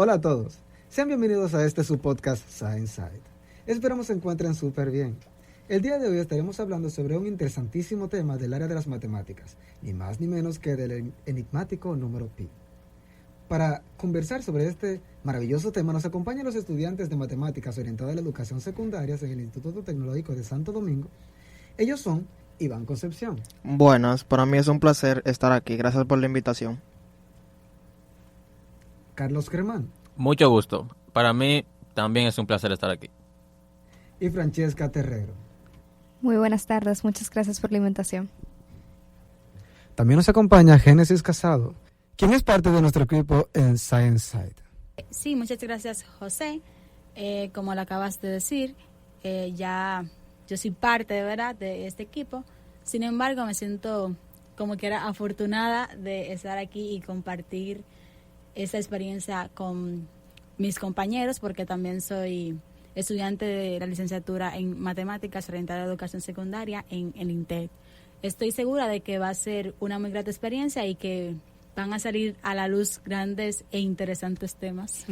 Hola a todos, sean bienvenidos a este su podcast Science Side. Esperamos se encuentren súper bien. El día de hoy estaremos hablando sobre un interesantísimo tema del área de las matemáticas, ni más ni menos que del enigmático número pi. Para conversar sobre este maravilloso tema nos acompañan los estudiantes de matemáticas orientadas a la educación secundaria en el Instituto Tecnológico de Santo Domingo. Ellos son Iván Concepción. Buenas, para mí es un placer estar aquí. Gracias por la invitación. Carlos Cremán. Mucho gusto. Para mí también es un placer estar aquí. Y Francesca Terrero. Muy buenas tardes, muchas gracias por la invitación. También nos acompaña Génesis Casado, quien es parte de nuestro equipo en Science Side. Sí, muchas gracias, José. Como lo acabas de decir, ya yo soy parte de verdad de este equipo. Sin embargo, me siento como que era afortunada de estar aquí y compartir esa experiencia con mis compañeros, porque también soy estudiante de la licenciatura en matemáticas orientada a la educación secundaria en el INTEC. Estoy segura de que va a ser una muy grata experiencia y que van a salir a la luz grandes e interesantes temas.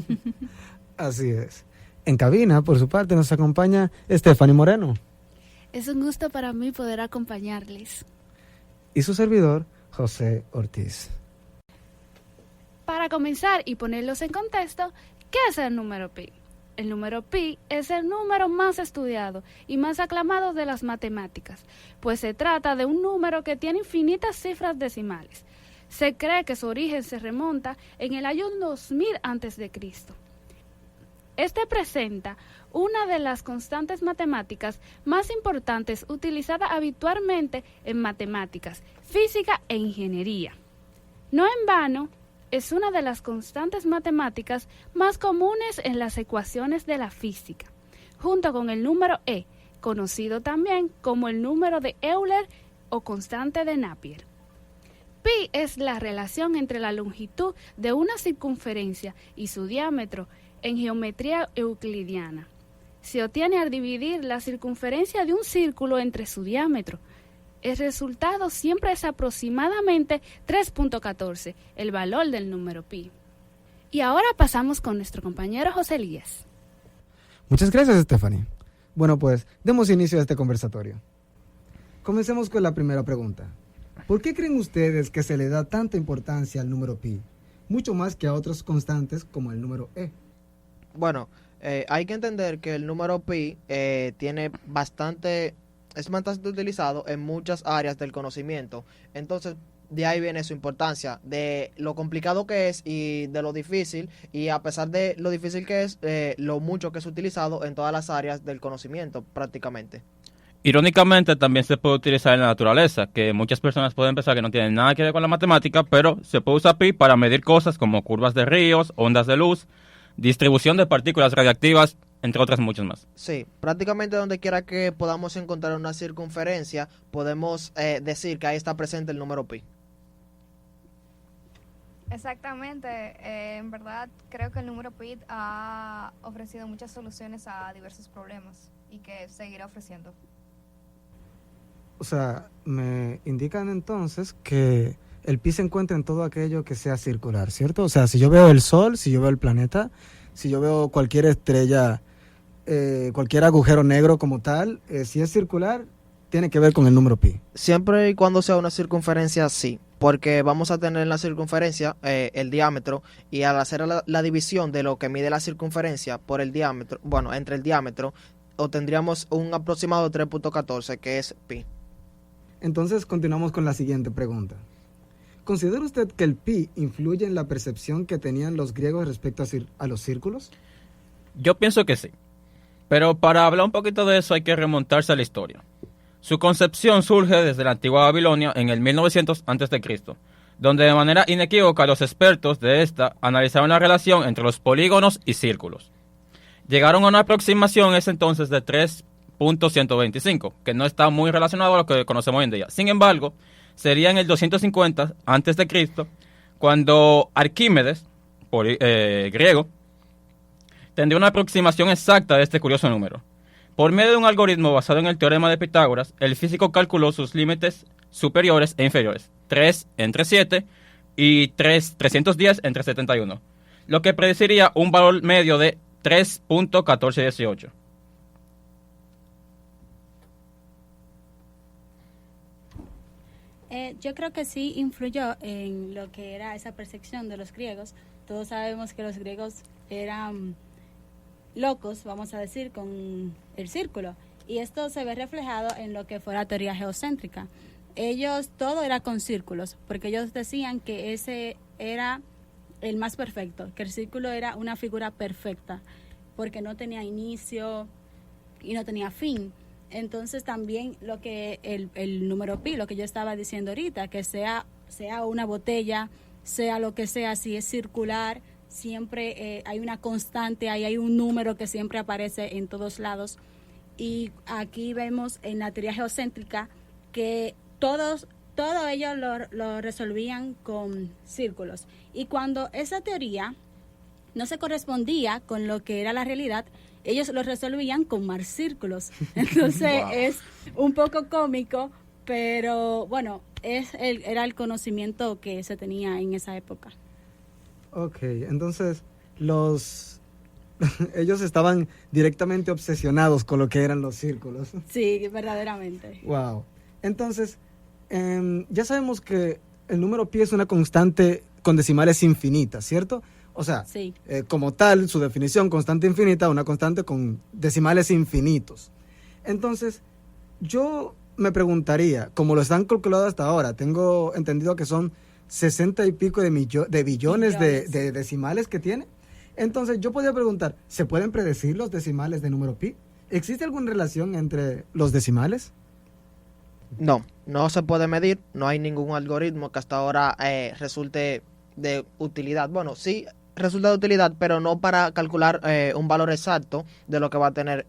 Así es. En cabina, por su parte, nos acompaña Stephanie Moreno. Es un gusto para mí poder acompañarles. Y su servidor, José Ortiz. Para comenzar y ponerlos en contexto, ¿qué es el número pi? El número pi es el número más estudiado y más aclamado de las matemáticas, pues se trata de un número que tiene infinitas cifras decimales. Se cree que su origen se remonta en el año 2000 a.C. Este presenta una de las constantes matemáticas más importantes utilizada habitualmente en matemáticas, física e ingeniería. No en vano, es una de las constantes matemáticas más comunes en las ecuaciones de la física, junto con el número e, conocido también como el número de Euler o constante de Napier. Pi es la relación entre la longitud de una circunferencia y su diámetro en geometría euclidiana. Se obtiene al dividir la circunferencia de un círculo entre su diámetro. El resultado siempre es aproximadamente 3.14, el valor del número pi. Y ahora pasamos con nuestro compañero José Elías. Muchas gracias, Stephanie. Bueno, pues, demos inicio a este conversatorio. Comencemos con la primera pregunta. ¿Por qué creen ustedes que se le da tanta importancia al número pi, mucho más que a otros constantes como el número e? Bueno, hay que entender que el número pi es bastante utilizado en muchas áreas del conocimiento. Entonces, de ahí viene su importancia, de lo complicado que es y de lo difícil, y a pesar de lo difícil que es, lo mucho que es utilizado en todas las áreas del conocimiento prácticamente. Irónicamente, también se puede utilizar en la naturaleza, que muchas personas pueden pensar que no tienen nada que ver con la matemática, pero se puede usar pi para medir cosas como curvas de ríos, ondas de luz, distribución de partículas radiactivas, entre otras muchas más. Sí, prácticamente donde quiera que podamos encontrar una circunferencia, podemos decir que ahí está presente el número pi. Exactamente, en verdad creo que el número pi ha ofrecido muchas soluciones a diversos problemas y que seguirá ofreciendo. O sea, me indican entonces que el pi se encuentra en todo aquello que sea circular, ¿cierto? O sea, si yo veo el sol, si yo veo el planeta, si yo veo cualquier estrella, cualquier agujero negro como tal, si es circular, tiene que ver con el número pi. Siempre y cuando sea una circunferencia, sí, porque vamos a tener en la circunferencia el diámetro, y al hacer la división de lo que mide la circunferencia por el diámetro, bueno, entre el diámetro, obtendríamos un aproximado de 3.14, que es pi. Entonces, continuamos con la siguiente pregunta. ¿Considera usted que el pi influye en la percepción que tenían los griegos respecto a los círculos? Yo pienso que sí, pero para hablar un poquito de eso hay que remontarse a la historia. Su concepción surge desde la antigua Babilonia en el 1900 a.C., donde de manera inequívoca los expertos de esta analizaron la relación entre los polígonos y círculos. Llegaron a una aproximación en ese entonces de 3.125, que no está muy relacionado a lo que conocemos hoy en día. Sin embargo, sería en el 250 a.C., cuando Arquímedes, griego, tendría una aproximación exacta de este curioso número. Por medio de un algoritmo basado en el teorema de Pitágoras, el físico calculó sus límites superiores e inferiores, 3 entre 7 y 310 entre 71. lo que predeciría un valor medio de 3.1418. Yo creo que sí influyó en lo que era esa percepción de los griegos. Todos sabemos que los griegos eran locos, vamos a decir, con el círculo. Y esto se ve reflejado en lo que fue la teoría geocéntrica. Ellos, todo era con círculos, porque ellos decían que ese era el más perfecto, que el círculo era una figura perfecta, porque no tenía inicio y no tenía fin. Entonces también lo que el número pi, lo que yo estaba diciendo ahorita, que sea una botella, sea lo que sea, si es circular, siempre hay una constante, hay un número que siempre aparece en todos lados. Y aquí vemos en la teoría geocéntrica que todo ellos lo resolvían con círculos. Y cuando esa teoría no se correspondía con lo que era la realidad, ellos lo resolvían con más círculos. Entonces Wow. es un poco cómico, pero bueno, era el conocimiento que se tenía en esa época. Ok, entonces ellos estaban directamente obsesionados con lo que eran los círculos. Sí, verdaderamente. Wow. Entonces, ya sabemos que el número pi es una constante con decimales infinitas, ¿cierto? O sea, Sí. como tal, su definición, constante infinita, una constante con decimales infinitos. Entonces, yo me preguntaría, como lo están calculado hasta ahora, tengo entendido que son 60 y pico de billones de decimales que tiene. Entonces, yo podría preguntar, ¿se pueden predecir los decimales de número pi? ¿Existe alguna relación entre los decimales? No, no se puede medir, no hay ningún algoritmo que hasta ahora resulte de utilidad. Bueno, sí resulta de utilidad, pero no para calcular un valor exacto de lo que va a tener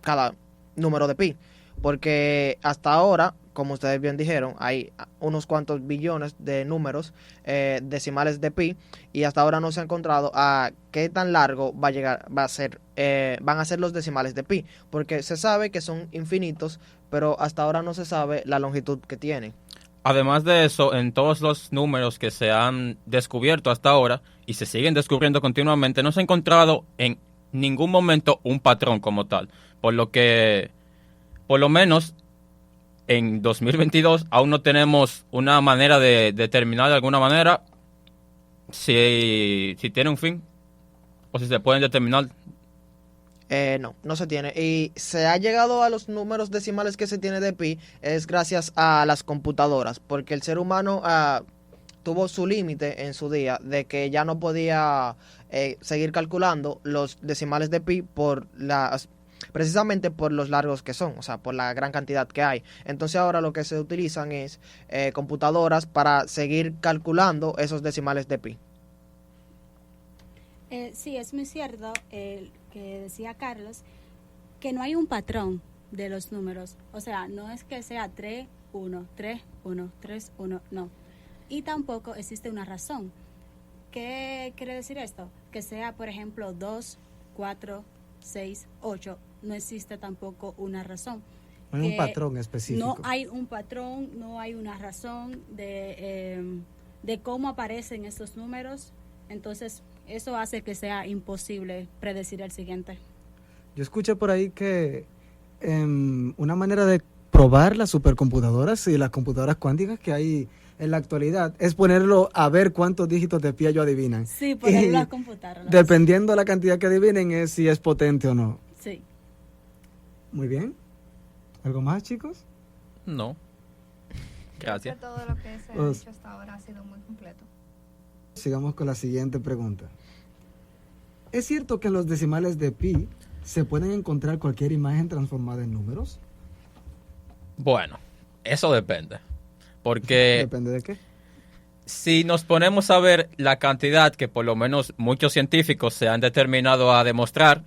cada número de pi. Porque hasta ahora, como ustedes bien dijeron, hay unos cuantos billones de números decimales de pi, y hasta ahora no se ha encontrado a qué tan largo van a ser los decimales de pi, porque se sabe que son infinitos, pero hasta ahora no se sabe la longitud que tienen. Además de eso, en todos los números que se han descubierto hasta ahora y se siguen descubriendo continuamente, no se ha encontrado en ningún momento un patrón como tal. Por lo que, por lo menos en 2022, aún no tenemos una manera de determinar de alguna manera si tiene un fin o si se pueden determinar. No se tiene. Y se ha llegado a los números decimales que se tiene de pi es gracias a las computadoras, porque el ser humano tuvo su límite en su día de que ya no podía seguir calculando los decimales de pi precisamente por los largos que son, o sea, por la gran cantidad que hay. Entonces ahora lo que se utilizan es computadoras para seguir calculando esos decimales de pi. Sí, es muy cierto que decía Carlos, que no hay un patrón de los números. O sea, no es que sea 3, 1, 3, 1, 3, 1, no. Y tampoco existe una razón. ¿Qué quiere decir esto? Que sea, por ejemplo, 2, 4, 6, 8. No existe tampoco una razón. No hay un patrón específico. No hay un patrón, no hay una razón de cómo aparecen estos números. Entonces, eso hace que sea imposible predecir el siguiente. Yo escuché por ahí que una manera de probar las supercomputadoras y las computadoras cuánticas que hay en la actualidad es ponerlo a ver cuántos dígitos de pi ellos adivinan. Sí, ponerlo Y a computar. dependiendo de la cantidad que adivinen es si es potente o no. Sí. Muy bien. ¿Algo más, chicos? No. Gracias. Creo que todo lo que se ha Pues- dicho hasta ahora ha sido muy completo. Sigamos con la siguiente pregunta. ¿Es cierto que en los decimales de pi se pueden encontrar cualquier imagen transformada en números? Bueno, eso depende. Porque Depende de qué. si nos ponemos a ver la cantidad que por lo menos muchos científicos se han determinado a demostrar,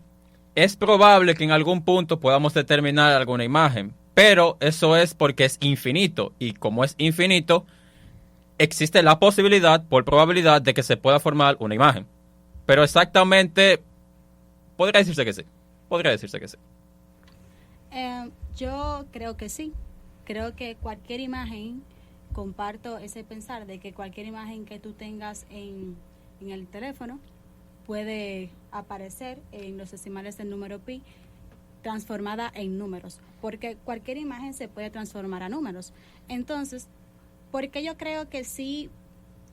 es probable que en algún punto podamos determinar alguna imagen. Pero eso es porque es infinito. Y como es infinito, existe la posibilidad, por probabilidad, de que se pueda formar una imagen. Pero exactamente, podría decirse que sí. Podría decirse que sí. Yo creo que sí. Creo que cualquier imagen, comparto ese pensar de que cualquier imagen que tú tengas en el teléfono puede aparecer en los decimales del número pi transformada en números, porque cualquier imagen se puede transformar a números. Entonces, ¿por qué yo creo que sí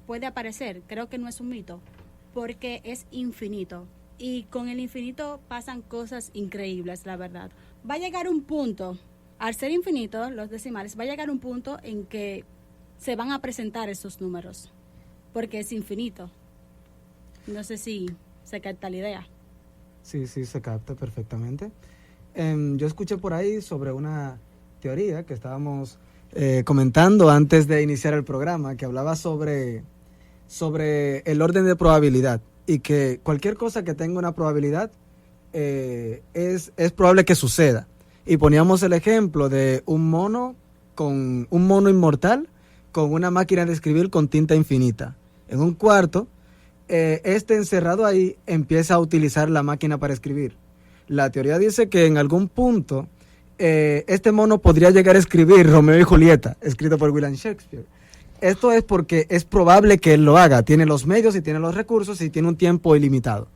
puede aparecer? Creo que no es un mito, porque es infinito. Y con el infinito pasan cosas increíbles, la verdad. Va a llegar un punto, al ser infinito, los decimales, va a llegar un punto en que se van a presentar esos números, porque es infinito. No sé si se capta la idea. Sí, se capta perfectamente. Yo escuché por ahí sobre una teoría que estábamos comentando antes de iniciar el programa, que hablaba sobre el orden de probabilidad, y que cualquier cosa que tenga una probabilidad es probable que suceda. Y poníamos el ejemplo de un mono inmortal con una máquina de escribir con tinta infinita. En un cuarto, encerrado ahí empieza a utilizar la máquina para escribir. La teoría dice que en algún punto este mono podría llegar a escribir Romeo y Julieta, escrito por William Shakespeare. Esto es porque es probable que él lo haga. Tiene los medios y tiene los recursos y tiene un tiempo ilimitado.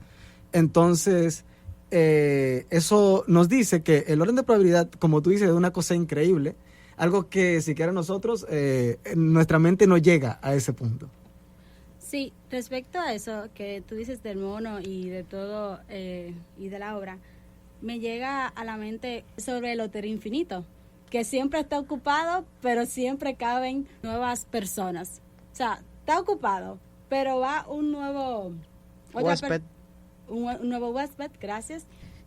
Entonces, eso nos dice que el orden de probabilidad, como tú dices, es una cosa increíble. Algo que siquiera nosotros, nuestra mente no llega a ese punto. Sí, respecto a eso que tú dices del mono y de todo y de la obra, me llega a la mente sobre el lotería infinito, que siempre está ocupado, pero siempre caben nuevas personas. O sea, está ocupado, pero va un nuevo Huésped. Un nuevo huésped, gracias,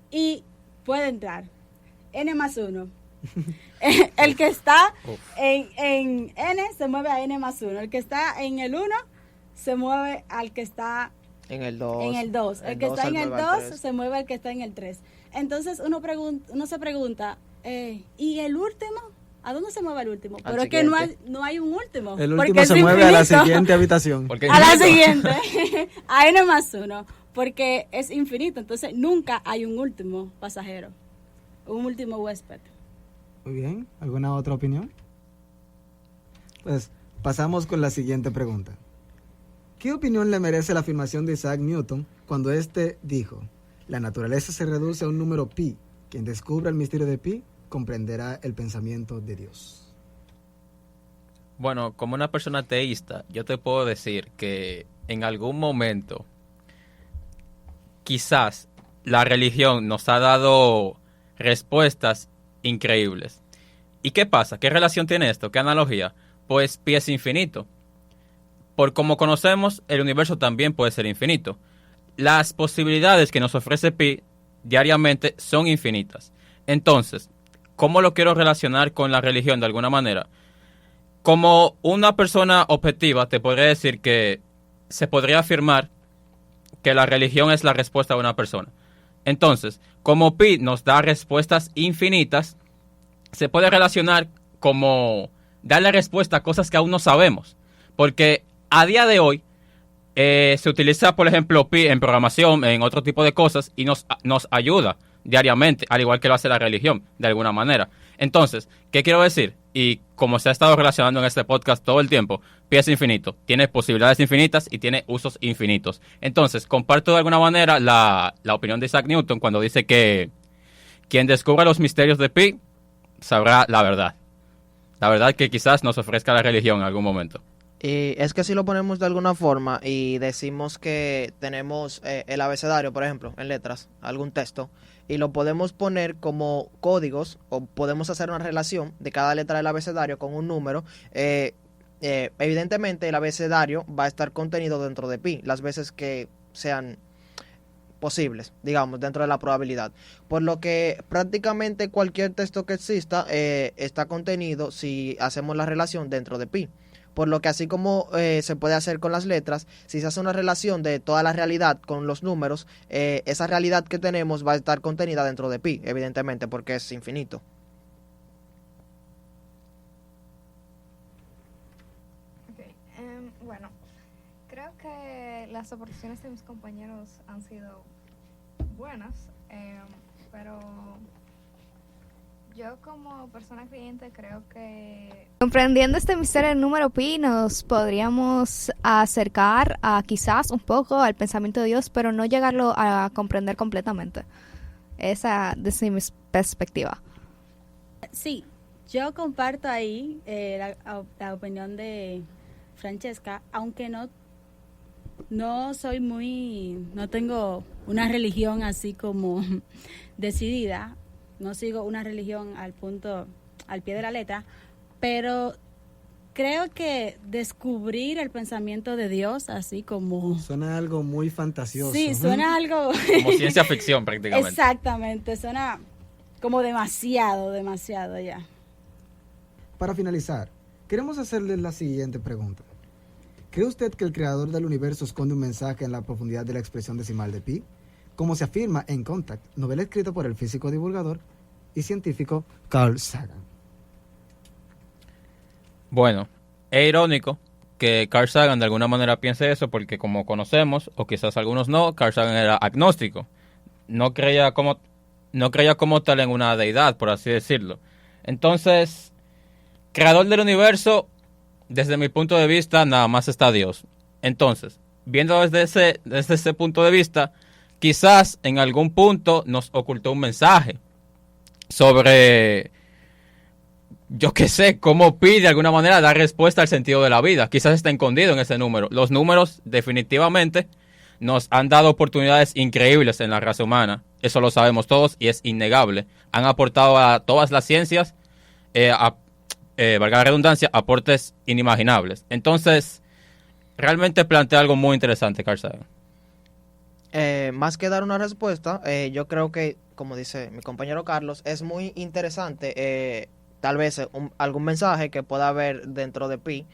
y puede entrar N+1. El que está en N se mueve a N+1. El que está en el 1 se mueve al que está En el 2. en el 2. El que está en el 2 se mueve al que está en el 3. Entonces uno se pregunta, ¿y el último? ¿A dónde se mueve el último? Al Pero es que no hay un último. El porque último es se mueve a la infinito. siguiente habitación. Porque A la infinito. siguiente, a N+1, porque es infinito. Entonces nunca hay un último pasajero, un último huésped. Muy bien, ¿alguna otra opinión? Pues pasamos con la siguiente pregunta. ¿Qué opinión le merece la afirmación de Isaac Newton cuando éste dijo: la naturaleza se reduce a un número pi, quien descubra el misterio de pi comprenderá el pensamiento de Dios? Bueno, como una persona ateísta, yo te puedo decir que en algún momento quizás la religión nos ha dado respuestas increíbles. ¿Y qué pasa? ¿Qué relación tiene esto? ¿Qué analogía? Pues pi es infinito. Por como conocemos, el universo también puede ser infinito. Las posibilidades que nos ofrece pi diariamente son infinitas. Entonces, ¿cómo lo quiero relacionar con la religión de alguna manera? Como una persona objetiva, te podría decir que se podría afirmar que la religión es la respuesta de una persona. Entonces, como pi nos da respuestas infinitas, se puede relacionar como darle respuesta a cosas que aún no sabemos. Porque a día de hoy se utiliza, por ejemplo, pi en programación, en otro tipo de cosas, y nos ayuda diariamente, al igual que lo hace la religión, de alguna manera. Entonces, ¿qué quiero decir? Y como se ha estado relacionando en este podcast todo el tiempo, pi es infinito, tiene posibilidades infinitas y tiene usos infinitos. Entonces, comparto de alguna manera la opinión de Isaac Newton cuando dice que quien descubra los misterios de pi sabrá la verdad. La verdad que quizás nos ofrezca la religión en algún momento. Y es que si lo ponemos de alguna forma y decimos que tenemos el abecedario, por ejemplo, en letras, algún texto, y lo podemos poner como códigos, o podemos hacer una relación de cada letra del abecedario con un número, evidentemente el abecedario va a estar contenido dentro de pi, las veces que sean posibles, digamos, dentro de la probabilidad. Por lo que prácticamente cualquier texto que exista está contenido si hacemos la relación dentro de pi. Por lo que así como se puede hacer con las letras, si se hace una relación de toda la realidad con los números, esa realidad que tenemos va a estar contenida dentro de pi, evidentemente, porque es infinito. Okay. Bueno, creo que las aportaciones de mis compañeros han sido buenas, pero Yo como persona creyente creo que comprendiendo este misterio del número pi nos podríamos acercar a quizás un poco al pensamiento de Dios, pero no llegarlo a comprender completamente. Esa desde mi perspectiva. Sí, yo comparto ahí la opinión de Francesca, aunque no soy no tengo una religión así como decidida, no sigo una religión al pie de la letra, pero creo que descubrir el pensamiento de Dios así como... Suena algo muy fantasioso. Sí, suena algo... Como ciencia ficción prácticamente. Exactamente, suena como demasiado ya. Para finalizar, queremos hacerle la siguiente pregunta. ¿Cree usted que el creador del universo esconde un mensaje en la profundidad de la expresión decimal de pi? Como se afirma en Contact, novela escrita por el físico divulgador y científico Carl Sagan. Bueno, es irónico que Carl Sagan de alguna manera piense eso porque como conocemos, o quizás algunos no, Carl Sagan era agnóstico. No creía como tal en una deidad, por así decirlo. Entonces, creador del universo, desde mi punto de vista, nada más está Dios. Entonces, viendo desde ese punto de vista, quizás en algún punto nos ocultó un mensaje sobre, yo qué sé, cómo pi de alguna manera dar respuesta al sentido de la vida. Quizás está escondido en ese número. Los números definitivamente nos han dado oportunidades increíbles en la raza humana. Eso lo sabemos todos y es innegable. Han aportado a todas las ciencias, valga la redundancia, aportes inimaginables. Entonces, realmente plantea algo muy interesante, Carl Sagan. Más que dar una respuesta, yo creo que, como dice mi compañero Carlos, es muy interesante tal vez algún mensaje que pueda haber dentro de Pi,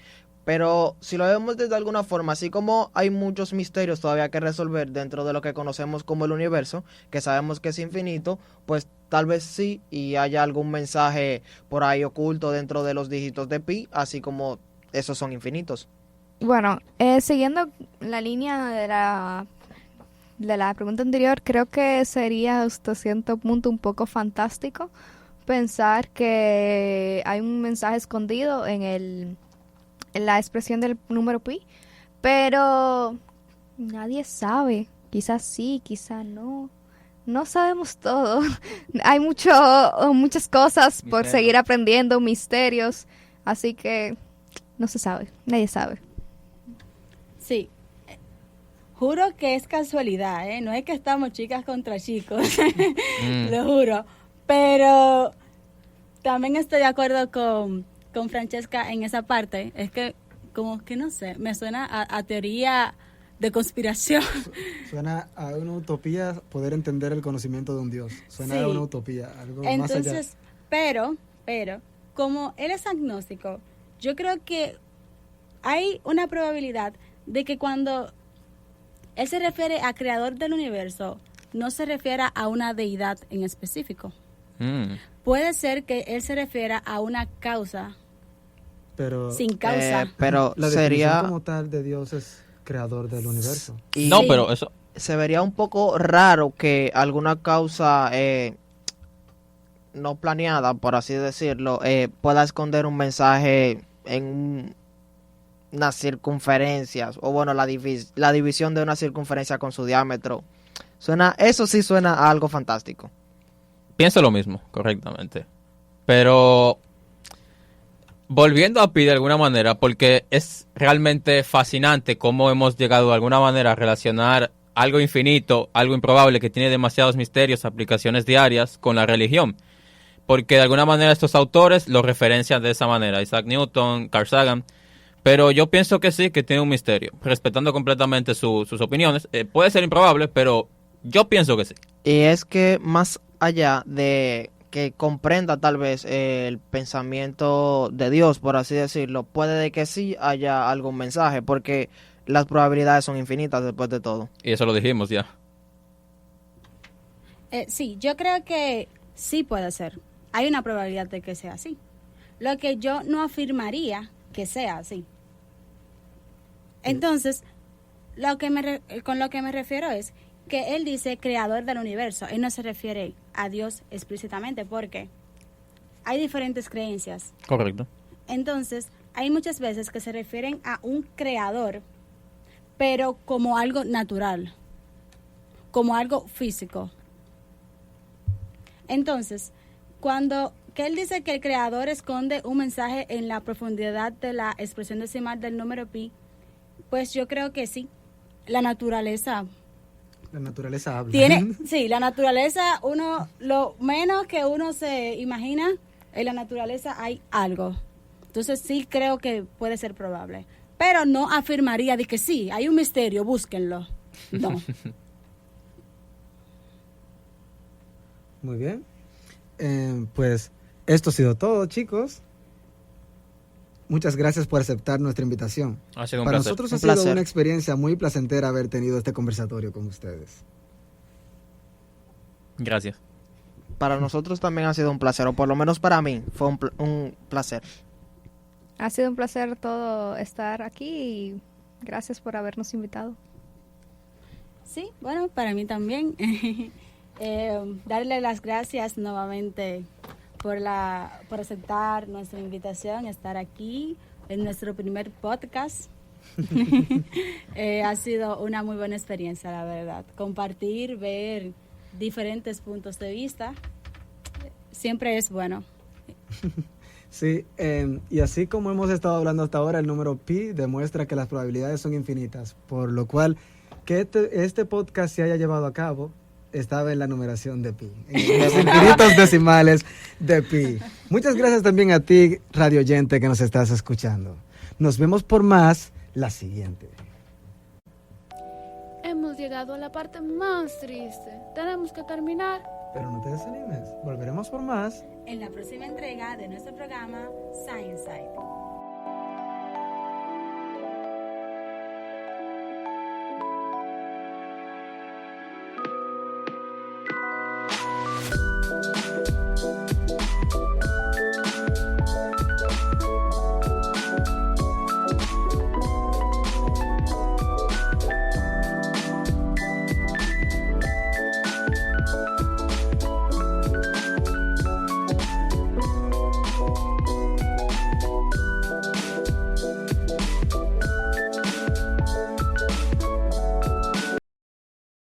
pero si lo vemos de alguna forma, así como hay muchos misterios todavía que resolver dentro de lo que conocemos como el universo, que sabemos que es infinito, pues tal vez sí y haya algún mensaje por ahí oculto dentro de los dígitos de Pi, así como esos son infinitos. Bueno, siguiendo la línea de la pregunta anterior, creo que sería hasta cierto punto un poco fantástico pensar que hay un mensaje escondido en la expresión del número pi, pero nadie sabe, quizás sí, quizás no. No sabemos todo. Hay muchas cosas por seguir aprendiendo, misterios, así que no se sabe, nadie sabe. Sí. Juro que es casualidad, ¿eh? No es que estamos chicas contra chicos, lo juro. Pero también estoy de acuerdo con Francesca en esa parte. Es que, como que no sé, me suena a teoría de conspiración. Suena a una utopía poder entender el conocimiento de un Dios. Suena Sí. a una utopía, algo más allá. Entonces, pero, como él es agnóstico, yo creo que hay una probabilidad de que cuando él se refiere a creador del universo, no se refiera a una deidad en específico. Puede ser que él se refiera a una causa Pero sin causa. Pero la sería... definición como tal de Dios es creador del universo. y No, Sí. pero eso... se vería un poco raro que alguna causa no planeada, por así decirlo, pueda esconder un mensaje en unas circunferencias, o bueno, la división de una circunferencia con su diámetro. Eso sí suena a algo fantástico. Pienso lo mismo, correctamente. Pero volviendo a Pi de alguna manera, porque es realmente fascinante cómo hemos llegado de alguna manera a relacionar algo infinito, algo improbable que tiene demasiados misterios, aplicaciones diarias con la religión. Porque de alguna manera estos autores lo referencian de esa manera, Isaac Newton, Carl Sagan. Pero yo pienso que sí, que tiene un misterio, respetando completamente sus opiniones. Puede ser improbable, pero yo pienso que sí. Y es que más allá de que comprenda tal vez el pensamiento de Dios, por así decirlo, puede de que sí haya algún mensaje, porque las probabilidades son infinitas después de todo. Y eso lo dijimos ya. Sí, yo creo que sí puede ser. Hay una probabilidad de que sea así. Lo que yo no afirmaría que sea así. Entonces, con lo que me refiero es que él dice creador del universo. Él no se refiere a Dios explícitamente porque hay diferentes creencias. Correcto. Entonces, hay muchas veces que se refieren a un creador, pero como algo natural, como algo físico. Entonces, cuando él dice que el creador esconde un mensaje en la profundidad de la expresión decimal del número pi, pues yo creo que sí. La naturaleza habla. Sí, la naturaleza, lo menos que uno se imagina, en la naturaleza hay algo. Entonces sí creo que puede ser probable. Pero no afirmaría de que sí, hay un misterio, búsquenlo. No. Muy bien. Pues esto ha sido todo, chicos. Muchas gracias por aceptar nuestra invitación. Ha sido un Para placer. nosotros ha Un sido placer. una experiencia muy placentera haber tenido este conversatorio con ustedes. Gracias. Para nosotros también ha sido un placer, o por lo menos para mí fue un placer. Ha sido un placer todo estar aquí y gracias por habernos invitado. Sí, bueno, para mí también. Darle las gracias nuevamente por aceptar nuestra invitación, estar aquí en nuestro primer podcast. Ha sido una muy buena experiencia, la verdad. Compartir, ver diferentes puntos de vista, siempre es bueno. Sí, y así como hemos estado hablando hasta ahora, el número pi demuestra que las probabilidades son infinitas, por lo cual que este podcast se haya llevado a cabo estaba en la numeración de pi, en los infinitos decimales de pi. Muchas gracias también a ti, radio oyente, que nos estás escuchando. Nos vemos por más la siguiente. Hemos llegado a la parte más triste. Tenemos que terminar. Pero no te desanimes, volveremos por más. En la próxima entrega de nuestro programa Science Side.